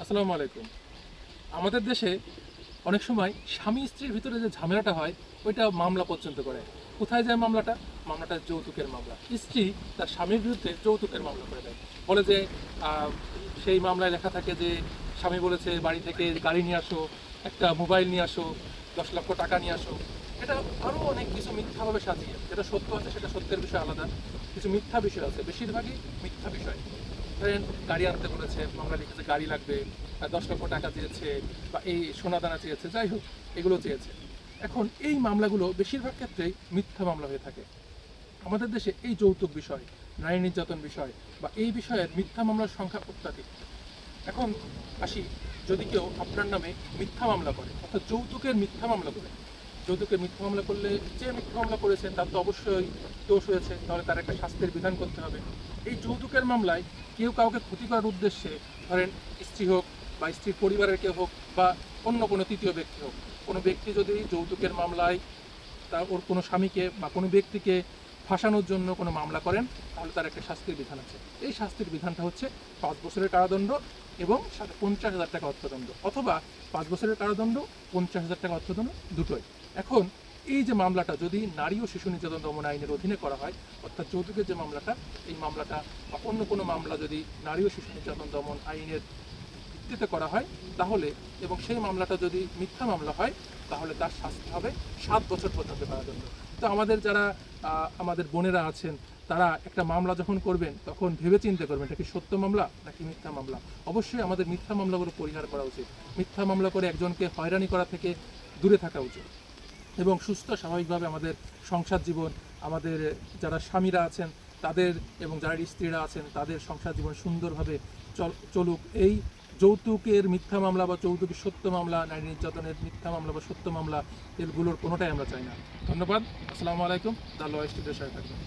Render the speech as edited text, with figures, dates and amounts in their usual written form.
আসসালামু আলাইকুম। আমাদের দেশে অনেক সময় স্বামী স্ত্রীর ভিতরে যে ঝামেলাটা হয় ওইটা মামলা পর্যন্ত করে। কোথায় যায় মামলাটা? মামলাটা যৌতুকের মামলা। স্ত্রী তার স্বামীর বিরুদ্ধে যৌতুকের মামলা করে দেয়। বলে যে আহ, সেই মামলায় লেখা থাকে যে স্বামী বলেছে বাড়ি থেকে গাড়ি নিয়ে আসো, একটা মোবাইল নিয়ে আসো, 10 লক্ষ টাকা নিয়ে আসো। এটা আরও অনেক কিছু মিথ্যাভাবে সাজিয়ে, যেটা সত্য আছে সেটা সত্যের বিষয় আলাদা, কিছু মিথ্যা বিষয় আছে, বেশিরভাগই মিথ্যা বিষয়। ধরেন গাড়ি আনতে বলেছে, মামলা লিখেছে গাড়ি লাগবে, 10 লক্ষ টাকা চেয়েছে, বা এই সোনাদানা চেয়েছে, যাই হোক এগুলো চেয়েছে। এখন এই মামলাগুলো বেশিরভাগ ক্ষেত্রেই মিথ্যা মামলা হয়ে থাকে। আমাদের দেশে এই যৌতুক বিষয়, নারী নির্যাতন বিষয় বা এই বিষয়ের মিথ্যা মামলার সংখ্যা অত্যাধিক। এখন আসি, যদি কেউ আপনার নামে মিথ্যা মামলা করে, অর্থাৎ যৌতুকের মিথ্যা মামলা করে, যৌতুকের মিথ্যা মামলা করলে যে মিথ্যা মামলা করেছেন তার তো অবশ্যই দোষ হয়েছে, তাহলে তার একটা শাস্তির বিধান করতে হবে। এই যৌতুকের মামলায় কেউ কাউকে ক্ষতি করার উদ্দেশ্যে, ধরেন স্ত্রী হোক বা স্ত্রীর পরিবারের কেউ হোক বা অন্য কোনো তৃতীয় ব্যক্তি হোক, কোনো ব্যক্তি যদি যৌতুকের মামলায় ওর কোনো স্বামীকে বা কোনো ব্যক্তিকে ফাঁসানোর জন্য কোনো মামলা করেন, তাহলে তার একটা শাস্তির বিধান আছে। এই শাস্তির বিধানটা হচ্ছে 5 বছরের কারাদণ্ড এবং সাথে 50,000 টাকা অর্থদণ্ড, অথবা 5 বছরের কারাদণ্ড, 50,000 টাকা অর্থদণ্ড, দুটোই। এখন এই যে মামলাটা যদি নারী ও শিশু নির্যাতন দমন আইনের অধীনে করা হয়, অর্থাৎ যৌতুকের যে মামলাটা, এই মামলাটা বা অন্য কোনো মামলা যদি নারী ও শিশু নির্যাতন দমন আইনের ভিত্তিতে করা হয়, তাহলে এবং সেই মামলাটা যদি মিথ্যা মামলা হয়, তাহলে তার শাস্তি হবে 7 বছর পর্যন্ত কারাদণ্ড। তো আমাদের যারা আমাদের বোনেরা আছেন, তারা একটা মামলা যখন করবেন তখন ভেবে চিন্তে করবেন এটা কি সত্য মামলা নাকি মিথ্যা মামলা। অবশ্যই আমাদের মিথ্যা মামলাগুলো পরিহার করা উচিত। মিথ্যা মামলা করে একজনকে হয়রানি করা থেকে দূরে থাকা উচিত এবং সুস্থ স্বাভাবিকভাবে আমাদের সংসার জীবন, আমাদের যারা স্বামীরা আছেন তাদের এবং যারা স্ত্রীরা আছেন তাদের সংসার জীবন সুন্দরভাবে চলুক। এই যৌতুকের মিথ্যা মামলা বা যৌতুকের সত্য মামলা, নারী নির্যাতনের মিথ্যা মামলা বা সত্য মামলা, এগুলোর কোনোটাই আমরা চাই না। ধন্যবাদ। আসসালামু আলাইকুম। দ্য ল স্টুডিওর সাথে থাকবেন।